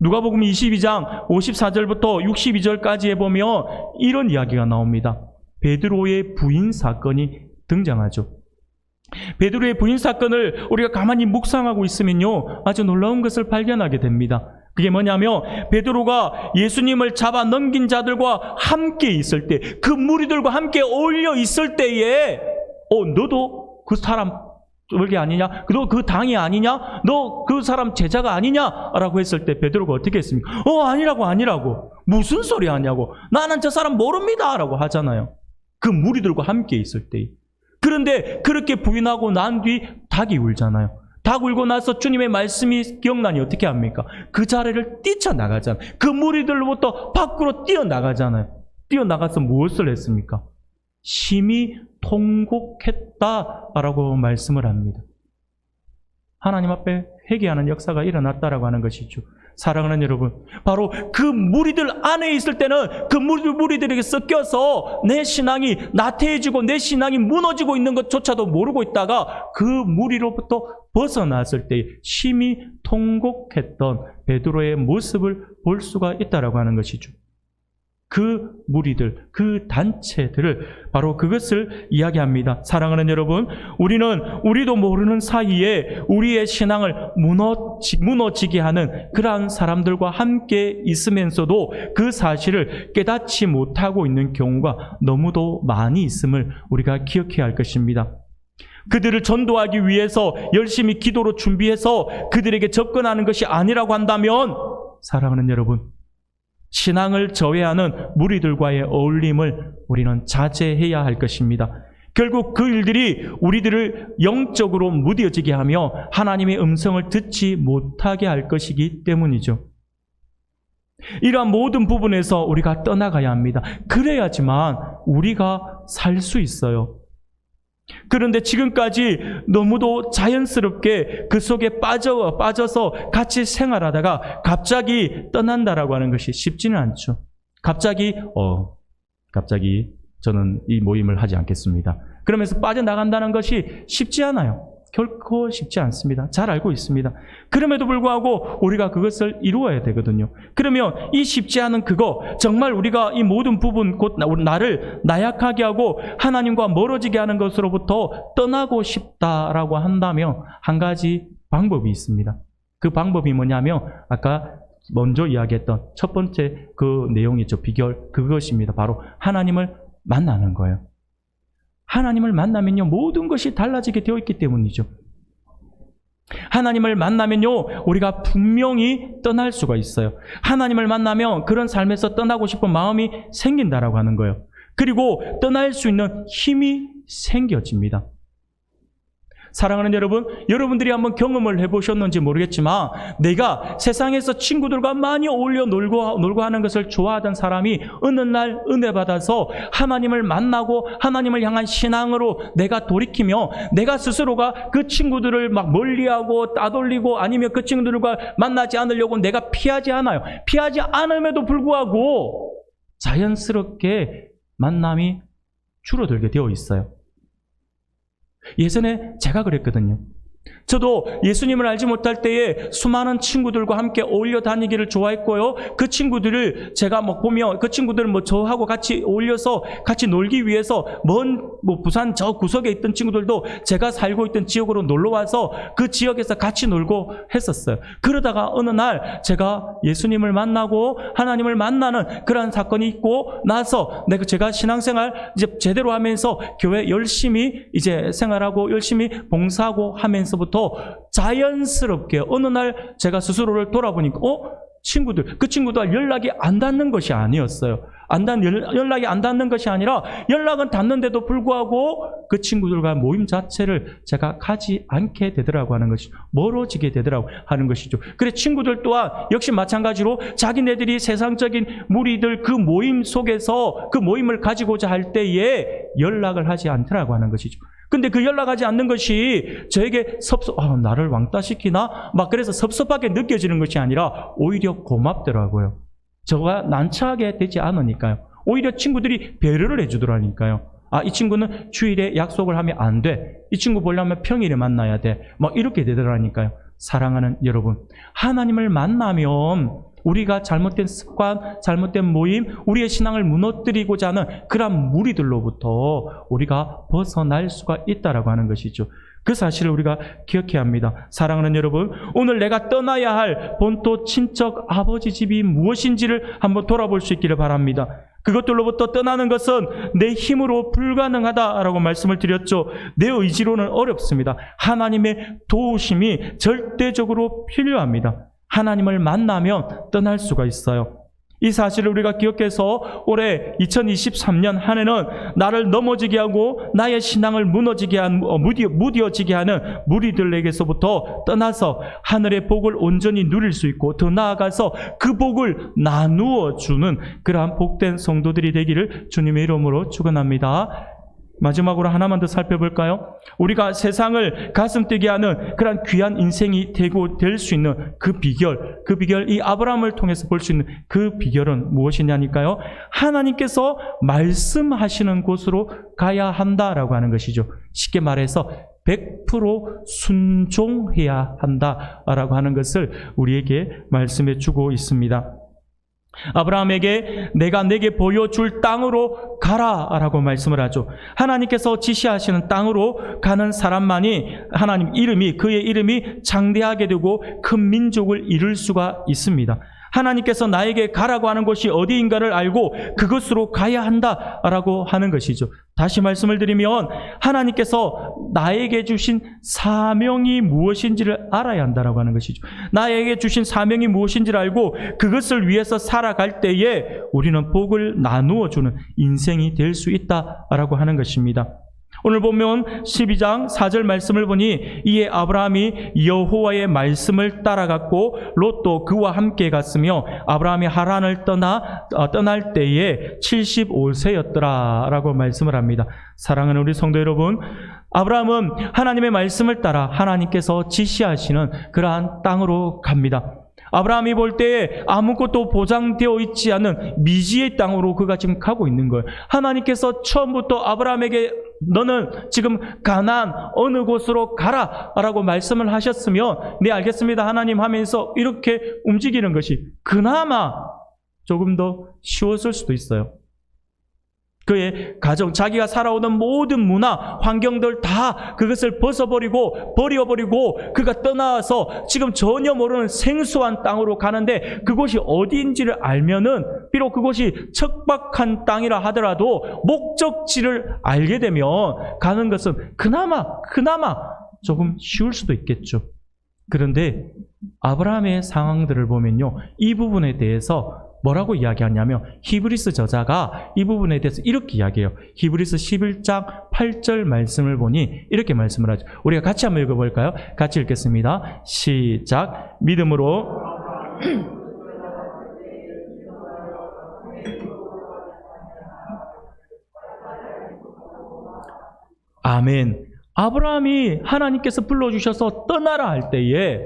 누가복음 22장 54절부터 62절까지에 보면 이런 이야기가 나옵니다. 베드로의 부인 사건이 등장하죠. 베드로의 부인 사건을 우리가 가만히 묵상하고 있으면요, 아주 놀라운 것을 발견하게 됩니다. 그게 뭐냐면 베드로가 예수님을 잡아 넘긴 자들과 함께 있을 때, 그 무리들과 함께 어울려 있을 때에 너도 그 사람 그게 아니냐? 너 그 당이 아니냐? 너 그 사람 제자가 아니냐? 라고 했을 때 베드로가 어떻게 했습니까? 아니라고. 무슨 소리 하냐고. 나는 저 사람 모릅니다. 라고 하잖아요. 그 무리들과 함께 있을 때. 그런데 그렇게 부인하고 난 뒤 닭이 울잖아요. 닭 울고 나서 주님의 말씀이 기억나니 어떻게 합니까? 그 자리를 뛰쳐나가잖아요. 그 무리들로부터 밖으로 뛰어나가잖아요. 뛰어나가서 무엇을 했습니까? 심히 통곡했다라고 말씀을 합니다. 하나님 앞에 회개하는 역사가 일어났다라고 하는 것이죠. 사랑하는 여러분, 바로 그 무리들 안에 있을 때는 그 무리들에게 섞여서 내 신앙이 나태해지고 내 신앙이 무너지고 있는 것조차도 모르고 있다가 그 무리로부터 벗어났을 때 심히 통곡했던 베드로의 모습을 볼 수가 있다라고 하는 것이죠. 그 무리들, 그 단체들을 바로 그것을 이야기합니다. 사랑하는 여러분, 우리도 모르는 사이에 우리의 신앙을 무너지게 하는 그러한 사람들과 함께 있으면서도 그 사실을 깨닫지 못하고 있는 경우가 너무도 많이 있음을 우리가 기억해야 할 것입니다. 그들을 전도하기 위해서 열심히 기도로 준비해서 그들에게 접근하는 것이 아니라고 한다면, 사랑하는 여러분, 신앙을 저해하는 무리들과의 어울림을 우리는 자제해야 할 것입니다. 결국 그 일들이 우리들을 영적으로 무뎌지게 하며 하나님의 음성을 듣지 못하게 할 것이기 때문이죠. 이러한 모든 부분에서 우리가 떠나가야 합니다. 그래야지만 우리가 살 수 있어요. 그런데 지금까지 너무도 자연스럽게 그 속에 빠져서 같이 생활하다가 갑자기 떠난다라고 하는 것이 쉽지는 않죠. 갑자기 저는 이 모임을 하지 않겠습니다. 그러면서 빠져나간다는 것이 쉽지 않아요. 결코 쉽지 않습니다. 잘 알고 있습니다. 그럼에도 불구하고 우리가 그것을 이루어야 되거든요. 그러면 이 쉽지 않은 그거, 정말 우리가 이 모든 부분, 곧 나를 나약하게 하고 하나님과 멀어지게 하는 것으로부터 떠나고 싶다라고 한다면 한 가지 방법이 있습니다. 그 방법이 뭐냐면 아까 먼저 이야기했던 첫 번째 그 내용이죠. 비결, 그것입니다. 바로 하나님을 만나는 거예요. 하나님을 만나면요, 모든 것이 달라지게 되어 있기 때문이죠. 하나님을 만나면요, 우리가 분명히 떠날 수가 있어요. 하나님을 만나면 그런 삶에서 떠나고 싶은 마음이 생긴다라고 하는 거예요. 그리고 떠날 수 있는 힘이 생겨집니다. 사랑하는 여러분, 여러분들이 한번 경험을 해보셨는지 모르겠지만 내가 세상에서 친구들과 많이 어울려 놀고 하는 것을 좋아하던 사람이 어느 날 은혜 받아서 하나님을 만나고 하나님을 향한 신앙으로 내가 돌이키며 내가 스스로가 그 친구들을 막 멀리하고 따돌리고 아니면 그 친구들과 만나지 않으려고 내가 피하지 않아요. 피하지 않음에도 불구하고 자연스럽게 만남이 줄어들게 되어 있어요. 예전에 제가 그랬거든요. 저도 예수님을 알지 못할 때에 수많은 친구들과 함께 어울려 다니기를 좋아했고요. 그 친구들을 제가 보면 그 친구들은 저하고 같이 어울려서 같이 놀기 위해서 먼 부산 저 구석에 있던 친구들도 제가 살고 있던 지역으로 놀러 와서 그 지역에서 같이 놀고 했었어요. 그러다가 어느 날 제가 예수님을 만나고 하나님을 만나는 그러한 사건이 있고 나서 제가 신앙생활 이제 제대로 하면서 교회 열심히 이제 생활하고 열심히 봉사하고 하면서부터 자연스럽게 어느 날 제가 스스로를 돌아보니까 그 친구들 연락이 안 닿는 것이 아니었어요. 연락이 안 닿는 것이 아니라 연락은 닿는데도 불구하고 그 친구들과 모임 자체를 제가 가지 않게 되더라고 하는 것이죠. 멀어지게 되더라고 하는 것이죠. 그래 친구들 또한 역시 마찬가지로 자기네들이 세상적인 무리들 그 모임 속에서 그 모임을 가지고자 할 때에 연락을 하지 않더라고 하는 것이죠. 근데 그 연락하지 않는 것이 저에게 나를 왕따시키나? 그래서 섭섭하게 느껴지는 것이 아니라 오히려 고맙더라고요. 저가 난처하게 되지 않으니까요. 오히려 친구들이 배려를 해주더라니까요. 이 친구는 주일에 약속을 하면 안 돼. 이 친구 보려면 평일에 만나야 돼. 이렇게 되더라니까요. 사랑하는 여러분, 하나님을 만나면 우리가 잘못된 습관, 잘못된 모임, 우리의 신앙을 무너뜨리고자 하는 그런 무리들로부터 우리가 벗어날 수가 있다라고 하는 것이죠. 그 사실을 우리가 기억해야 합니다. 사랑하는 여러분, 오늘 내가 떠나야 할 본토 친척 아버지 집이 무엇인지를 한번 돌아볼 수 있기를 바랍니다. 그것들로부터 떠나는 것은 내 힘으로 불가능하다라고 말씀을 드렸죠. 내 의지로는 어렵습니다. 하나님의 도우심이 절대적으로 필요합니다. 하나님을 만나면 떠날 수가 있어요. 이 사실을 우리가 기억해서 올해 2023년 한 해는 나를 넘어지게 하고 나의 신앙을 무뎌지게 하는 무리들에게서부터 떠나서 하늘의 복을 온전히 누릴 수 있고 더 나아가서 그 복을 나누어 주는 그러한 복된 성도들이 되기를 주님의 이름으로 축원합니다. 마지막으로 하나만 더 살펴볼까요? 우리가 세상을 가슴 뛰게 하는 그런 귀한 인생이 될 수 있는 그 비결, 이 아브라함을 통해서 볼 수 있는 그 비결은 무엇이냐니까요? 하나님께서 말씀하시는 곳으로 가야 한다라고 하는 것이죠. 쉽게 말해서 100% 순종해야 한다라고 하는 것을 우리에게 말씀해 주고 있습니다. 아브라함에게 내가 내게 보여줄 땅으로 가라라고 말씀을 하죠. 하나님께서 지시하시는 땅으로 가는 사람만이 그의 이름이 장대하게 되고 큰 민족을 이룰 수가 있습니다. 하나님께서 나에게 가라고 하는 곳이 어디인가를 알고 그것으로 가야 한다라고 하는 것이죠. 다시 말씀을 드리면 하나님께서 나에게 주신 사명이 무엇인지를 알아야 한다라고 하는 것이죠. 나에게 주신 사명이 무엇인지를 알고 그것을 위해서 살아갈 때에 우리는 복을 나누어 주는 인생이 될 수 있다라고 하는 것입니다. 오늘 보면 12장 4절 말씀을 보니 이에 아브라함이 여호와의 말씀을 따라갔고 롯도 그와 함께 갔으며 아브라함이 하란을 떠날 때에 75세였더라 라고 말씀을 합니다. 사랑하는 우리 성도 여러분, 아브라함은 하나님의 말씀을 따라 하나님께서 지시하시는 그러한 땅으로 갑니다. 아브라함이 볼 때에 아무것도 보장되어 있지 않은 미지의 땅으로 그가 지금 가고 있는 거예요. 하나님께서 처음부터 아브라함에게 너는 지금 가나안 어느 곳으로 가라 라고 말씀을 하셨으면 네 알겠습니다 하나님 하면서 이렇게 움직이는 것이 그나마 조금 더 쉬웠을 수도 있어요. 그의 가정, 자기가 살아오던 모든 문화, 환경들 다 그것을 버려버리고 그가 떠나서 지금 전혀 모르는 생소한 땅으로 가는데 그곳이 어디인지를 알면은 비록 그곳이 척박한 땅이라 하더라도 목적지를 알게 되면 가는 것은 그나마 조금 쉬울 수도 있겠죠. 그런데 아브라함의 상황들을 보면요, 이 부분에 대해서 뭐라고 이야기하냐면 히브리서 저자가 이 부분에 대해서 이렇게 이야기해요. 히브리서 11장 8절 말씀을 보니 이렇게 말씀을 하죠. 우리가 같이 한번 읽어볼까요? 같이 읽겠습니다. 시작. 믿음으로 아멘. 아브라함이 하나님께서 불러주셔서 떠나라 할 때에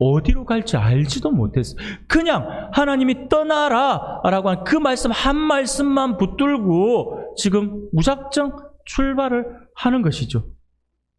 어디로 갈지 알지도 못했어요. 그냥 하나님이 떠나라 라고 한 그 말씀 한 말씀만 붙들고 지금 무작정 출발을 하는 것이죠.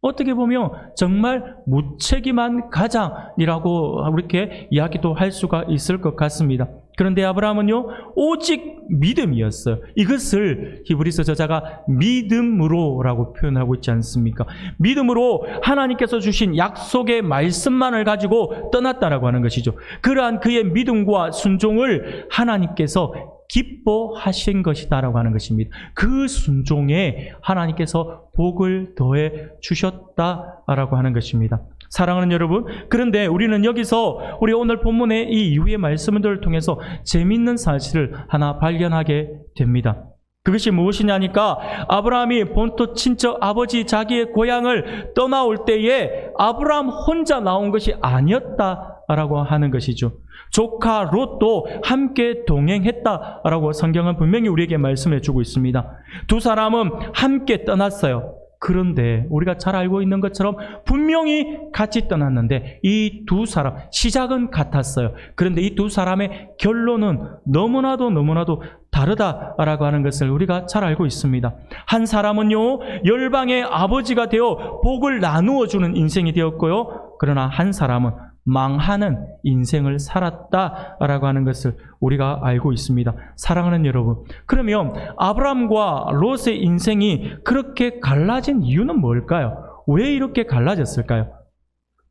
어떻게 보면 정말 무책임한 가장이라고 이렇게 이야기도 할 수가 있을 것 같습니다. 그런데 아브라함은요, 오직 믿음이었어요. 이것을 히브리서 저자가 믿음으로라고 표현하고 있지 않습니까? 믿음으로 하나님께서 주신 약속의 말씀만을 가지고 떠났다라고 하는 것이죠. 그러한 그의 믿음과 순종을 하나님께서 기뻐하신 것이다라고 하는 것입니다. 그 순종에 하나님께서 복을 더해 주셨다라고 하는 것입니다. 사랑하는 여러분, 그런데 우리는 여기서 우리 오늘 본문의 이 이후의 말씀들을 통해서 재미있는 사실을 하나 발견하게 됩니다. 그것이 무엇이냐니까 아브라함이 본토 친척 아버지 자기의 고향을 떠나올 때에 아브라함 혼자 나온 것이 아니었다라고 하는 것이죠. 조카 롯도 함께 동행했다라고 성경은 분명히 우리에게 말씀해 주고 있습니다. 두 사람은 함께 떠났어요. 그런데 우리가 잘 알고 있는 것처럼 분명히 같이 떠났는데 이 두 사람 시작은 같았어요. 그런데 이 두 사람의 결론은 너무나도 다르다라고 하는 것을 우리가 잘 알고 있습니다. 한 사람은요, 열방의 아버지가 되어 복을 나누어 주는 인생이 되었고요. 그러나 한 사람은 망하는 인생을 살았다라고 하는 것을 우리가 알고 있습니다. 사랑하는 여러분, 그러면 아브라함과 롯의 인생이 그렇게 갈라진 이유는 뭘까요? 왜 이렇게 갈라졌을까요?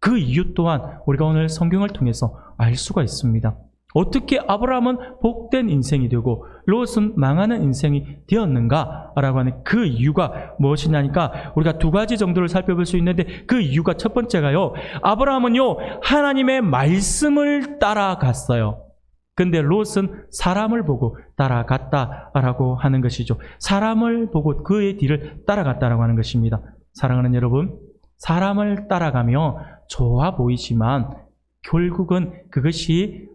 그 이유 또한 우리가 오늘 성경을 통해서 알 수가 있습니다. 어떻게 아브라함은 복된 인생이 되고 롯은 망하는 인생이 되었는가라고 하는 그 이유가 무엇이냐니까 우리가 두 가지 정도를 살펴볼 수 있는데 그 이유가 첫 번째가요, 아브라함은요 하나님의 말씀을 따라갔어요. 근데 롯은 사람을 보고 따라갔다라고 하는 것이죠. 사람을 보고 그의 뒤를 따라갔다라고 하는 것입니다. 사랑하는 여러분, 사람을 따라가며 좋아 보이지만 결국은 그것이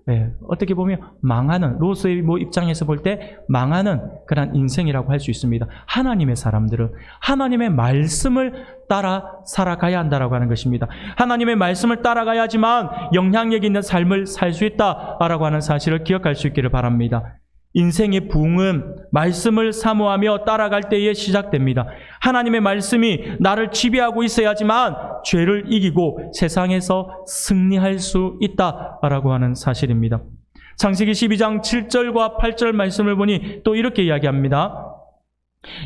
어떻게 보면 망하는, 롯의 입장에서 볼 때 망하는 그런 인생이라고 할 수 있습니다. 하나님의 사람들은 하나님의 말씀을 따라 살아가야 한다라고 하는 것입니다. 하나님의 말씀을 따라가야지만 영향력 있는 삶을 살 수 있다라고 하는 사실을 기억할 수 있기를 바랍니다. 인생의 부흥은 말씀을 사모하며 따라갈 때에 시작됩니다. 하나님의 말씀이 나를 지배하고 있어야지만 죄를 이기고 세상에서 승리할 수 있다라고 하는 사실입니다. 창세기 12장 7절과 8절 말씀을 보니 또 이렇게 이야기합니다.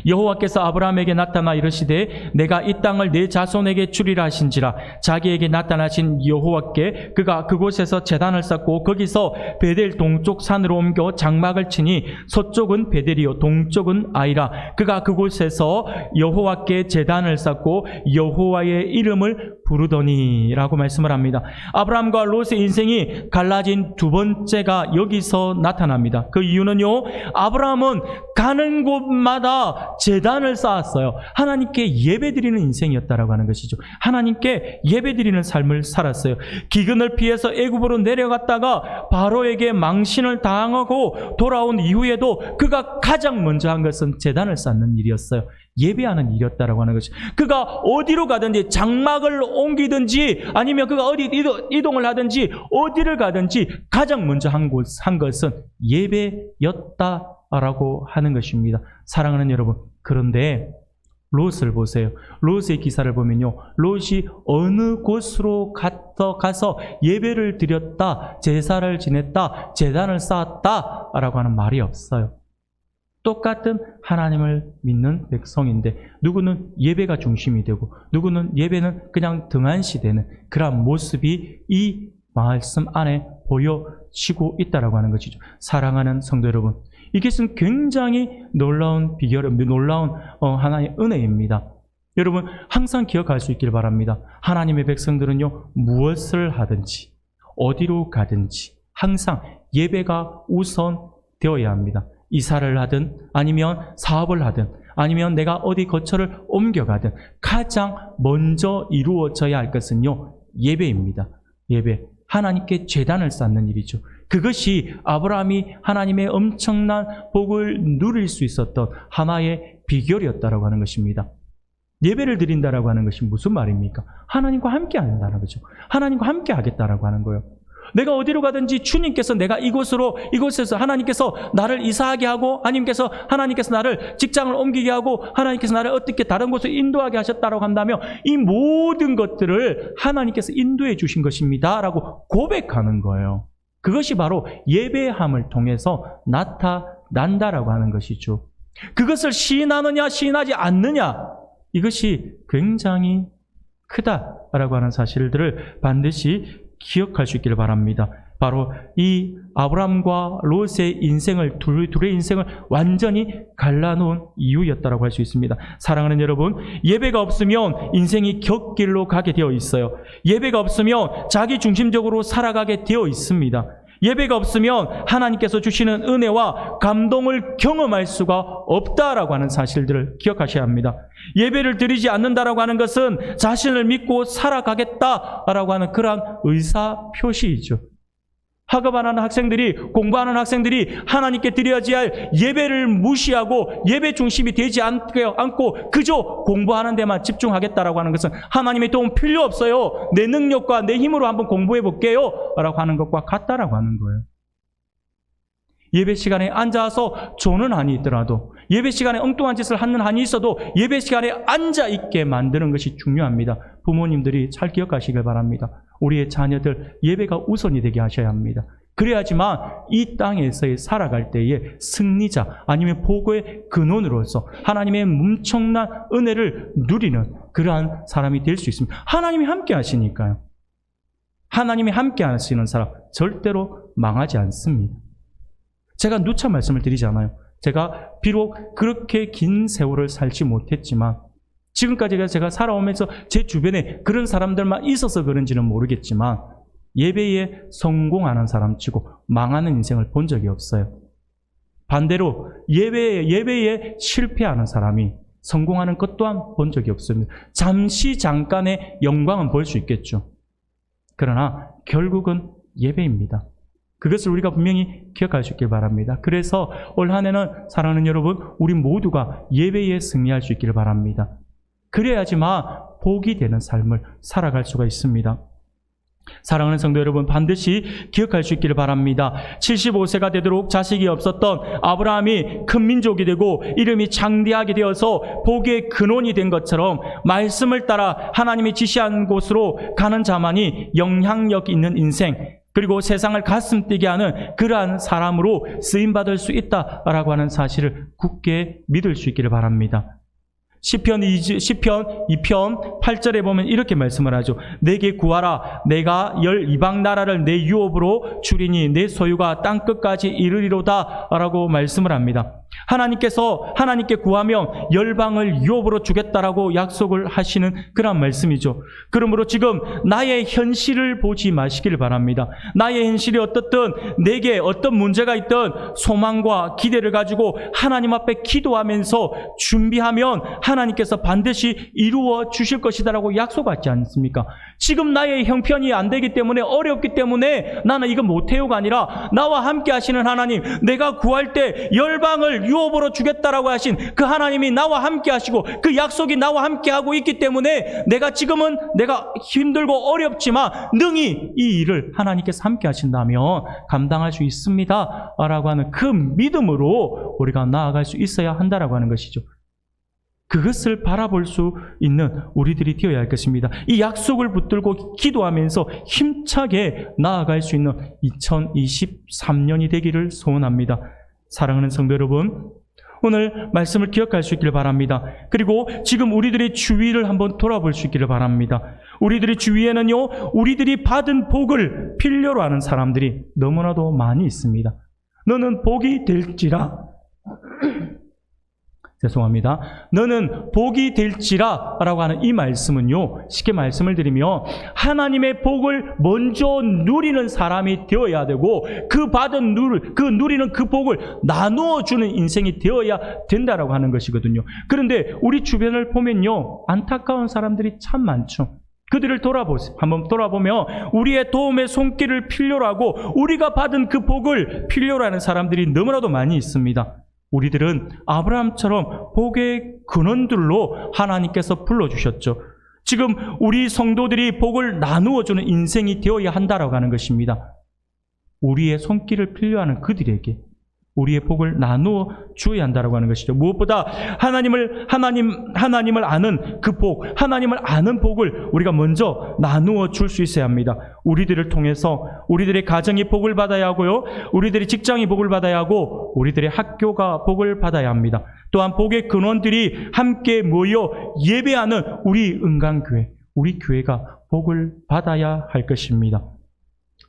여호와께서 아브라함에게 나타나 이르시되 내가 이 땅을 내 자손에게 주리라 하신지라. 자기에게 나타나신 여호와께 그가 그곳에서 제단을 쌓고 거기서 베델 동쪽 산으로 옮겨 장막을 치니 서쪽은 베델이요 동쪽은 아이라. 그가 그곳에서 여호와께 제단을 쌓고 여호와의 이름을 부르더니 라고 말씀을 합니다. 아브라함과 롯의 인생이 갈라진 두 번째가 여기서 나타납니다. 그 이유는요, 아브라함은 가는 곳마다 제단을 쌓았어요. 하나님께 예배드리는 인생이었다라고 하는 것이죠. 하나님께 예배드리는 삶을 살았어요. 기근을 피해서 애굽으로 내려갔다가 바로에게 망신을 당하고 돌아온 이후에도 그가 가장 먼저 한 것은 제단을 쌓는 일이었어요. 예배하는 일이었다라고 하는 것이, 그가 어디로 가든지 장막을 옮기든지 아니면 그가 어디 이동을 하든지 어디를 가든지 가장 먼저 한 것은 예배였다라고 하는 것입니다. 사랑하는 여러분, 그런데 롯을 보세요. 롯의 기사를 보면요, 롯이 어느 곳으로 가서 예배를 드렸다, 제사를 지냈다, 제단을 쌓았다라고 하는 말이 없어요. 똑같은 하나님을 믿는 백성인데 누구는 예배가 중심이 되고 누구는 예배는 그냥 등한시되는 그런 모습이 이 말씀 안에 보여지고 있다라고 하는 것이죠. 사랑하는 성도 여러분, 이것은 굉장히 놀라운 놀라운 하나의 은혜입니다. 여러분, 항상 기억할 수 있길 바랍니다. 하나님의 백성들은요, 무엇을 하든지 어디로 가든지 항상 예배가 우선 되어야 합니다. 이사를 하든 아니면 사업을 하든 아니면 내가 어디 거처를 옮겨가든 가장 먼저 이루어져야 할 것은요, 예배입니다. 예배. 하나님께 제단을 쌓는 일이죠. 그것이 아브라함이 하나님의 엄청난 복을 누릴 수 있었던 하나의 비결이었다라고 하는 것입니다. 예배를 드린다라고 하는 것이 무슨 말입니까? 하나님과 함께 한다는 거죠. 하나님과 함께 하겠다라고 하는 거예요. 내가 어디로 가든지 주님께서 내가 이곳에서 하나님께서 나를 이사하게 하고 하나님께서 나를 직장을 옮기게 하고 하나님께서 나를 어떻게 다른 곳으로 인도하게 하셨다라고 한다면 이 모든 것들을 하나님께서 인도해 주신 것입니다 라고 고백하는 거예요. 그것이 바로 예배함을 통해서 나타난다라고 하는 것이죠. 그것을 시인하느냐 시인하지 않느냐, 이것이 굉장히 크다라고 하는 사실들을 반드시 기억할 수 있기를 바랍니다. 바로 이 아브라함과 롯의 인생을, 둘의 인생을 완전히 갈라놓은 이유였다라고 할 수 있습니다. 사랑하는 여러분, 예배가 없으면 인생이 곁길로 가게 되어 있어요. 예배가 없으면 자기 중심적으로 살아가게 되어 있습니다. 예배가 없으면 하나님께서 주시는 은혜와 감동을 경험할 수가 없다라고 하는 사실들을 기억하셔야 합니다. 예배를 드리지 않는다라고 하는 것은 자신을 믿고 살아가겠다라고 하는 그러한 의사표시이죠. 학업하는 학생들이, 공부하는 학생들이 하나님께 드려야지 할 예배를 무시하고 예배 중심이 되지 않고 그저 공부하는 데만 집중하겠다라고 하는 것은 하나님의 도움 필요 없어요. 내 능력과 내 힘으로 한번 공부해 볼게요 라고 하는 것과 같다라고 하는 거예요. 예배 시간에 앉아서 조는 한이 있더라도, 예배 시간에 엉뚱한 짓을 하는 한이 있어도 예배 시간에 앉아있게 만드는 것이 중요합니다. 부모님들이 잘 기억하시길 바랍니다. 우리의 자녀들 예배가 우선이 되게 하셔야 합니다. 그래야지만 이 땅에서의 살아갈 때에 승리자 아니면 복의 근원으로서 하나님의 엄청난 은혜를 누리는 그러한 사람이 될 수 있습니다. 하나님이 함께 하시니까요. 하나님이 함께 하시는 사람 절대로 망하지 않습니다. 제가 누차 말씀을 드리잖아요. 제가 비록 그렇게 긴 세월을 살지 못했지만 지금까지 제가 살아오면서 제 주변에 그런 사람들만 있어서 그런지는 모르겠지만 예배에 성공하는 사람치고 망하는 인생을 본 적이 없어요. 반대로 예배에 실패하는 사람이 성공하는 것 또한 본 적이 없습니다. 잠깐의 영광은 볼 수 있겠죠. 그러나 결국은 예배입니다. 그것을 우리가 분명히 기억할 수 있길 바랍니다. 그래서 올 한 해는 사랑하는 여러분, 우리 모두가 예배에 승리할 수 있기를 바랍니다. 그래야지만 복이 되는 삶을 살아갈 수가 있습니다. 사랑하는 성도 여러분, 반드시 기억할 수 있기를 바랍니다. 75세가 되도록 자식이 없었던 아브라함이 큰 민족이 되고 이름이 장대하게 되어서 복의 근원이 된 것처럼 말씀을 따라 하나님이 지시한 곳으로 가는 자만이 영향력 있는 인생, 그리고 세상을 가슴 뛰게 하는 그러한 사람으로 쓰임받을 수 있다라고 하는 사실을 굳게 믿을 수 있기를 바랍니다. 시편 2편 8절에 보면 이렇게 말씀을 하죠. 내게 구하라. 내가 이방 나라를 내 유업으로 주리니 내 소유가 땅끝까지 이르리로다 라고 말씀을 합니다. 하나님께 구하면 열방을 유업으로 주겠다라고 약속을 하시는 그런 말씀이죠. 그러므로 지금 나의 현실을 보지 마시길 바랍니다. 나의 현실이 어떻든 내게 어떤 문제가 있든 소망과 기대를 가지고 하나님 앞에 기도하면서 준비하면 하나님께서 반드시 이루어 주실 것이다라고 약속하지 않습니까? 지금 나의 형편이 안 되기 때문에, 어렵기 때문에 나는 이거 못해요가 아니라 나와 함께 하시는 하나님, 내가 구할 때 열방을 유업으로 주겠다라고 하신 그 하나님이 나와 함께 하시고 그 약속이 나와 함께 하고 있기 때문에 내가 지금은 내가 힘들고 어렵지만 능히 이 일을 하나님께서 함께 하신다면 감당할 수 있습니다 라고 하는 그 믿음으로 우리가 나아갈 수 있어야 한다라고 하는 것이죠. 그것을 바라볼 수 있는 우리들이 되어야 할 것입니다. 이 약속을 붙들고 기도하면서 힘차게 나아갈 수 있는 2023년이 되기를 소원합니다. 사랑하는 성도 여러분, 오늘 말씀을 기억할 수 있기를 바랍니다. 그리고 지금 우리들의 주위를 한번 돌아볼 수 있기를 바랍니다. 우리들의 주위에는요, 우리들이 받은 복을 필요로 하는 사람들이 너무나도 많이 있습니다. 너는 복이 될지라 죄송합니다. 너는 복이 될지라 라고 하는 이 말씀은요, 쉽게 말씀을 드리면 하나님의 복을 먼저 누리는 사람이 되어야 되고 누리는 그 복을 나누어 주는 인생이 되어야 된다라고 하는 것이거든요. 그런데 우리 주변을 보면요, 안타까운 사람들이 참 많죠. 그들을 한번 돌아보면 우리의 도움의 손길을 필요로 하고 우리가 받은 그 복을 필요로 하는 사람들이 너무나도 많이 있습니다. 우리들은 아브라함처럼 복의 근원들로 하나님께서 불러주셨죠. 지금 우리 성도들이 복을 나누어주는 인생이 되어야 한다라고 하는 것입니다. 우리의 손길을 필요하는 그들에게 우리의 복을 나누어 주어야 한다라고 하는 것이죠. 무엇보다 하나님을 아는 그 복, 하나님을 아는 복을 우리가 먼저 나누어 줄 수 있어야 합니다. 우리들을 통해서 우리들의 가정이 복을 받아야 하고요. 우리들의 직장이 복을 받아야 하고 우리들의 학교가 복을 받아야 합니다. 또한 복의 근원들이 함께 모여 예배하는 우리 은강교회, 우리 교회가 복을 받아야 할 것입니다.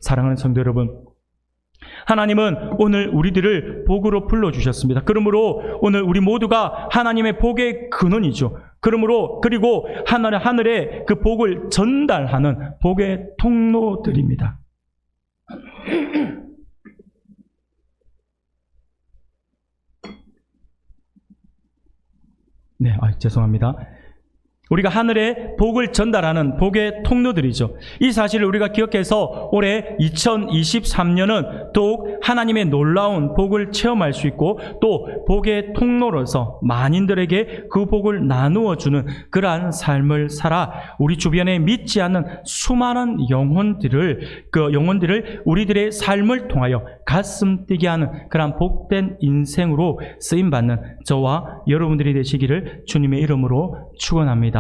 사랑하는 성도 여러분, 하나님은 오늘 우리들을 복으로 불러주셨습니다. 그러므로 오늘 우리 모두가 하나님의 복의 근원이죠. 그리고 하늘에 그 복을 전달하는 복의 통로들입니다. 네, 죄송합니다. 우리가 하늘에 복을 전달하는 복의 통로들이죠. 이 사실을 우리가 기억해서 올해 2023년은 더욱 하나님의 놀라운 복을 체험할 수 있고 또 복의 통로로서 만인들에게 그 복을 나누어 주는 그러한 삶을 살아 우리 주변에 믿지 않는 수많은 영혼들을 우리들의 삶을 통하여 가슴 뛰게 하는 그러한 복된 인생으로 쓰임 받는 저와 여러분들이 되시기를 주님의 이름으로 축원합니다.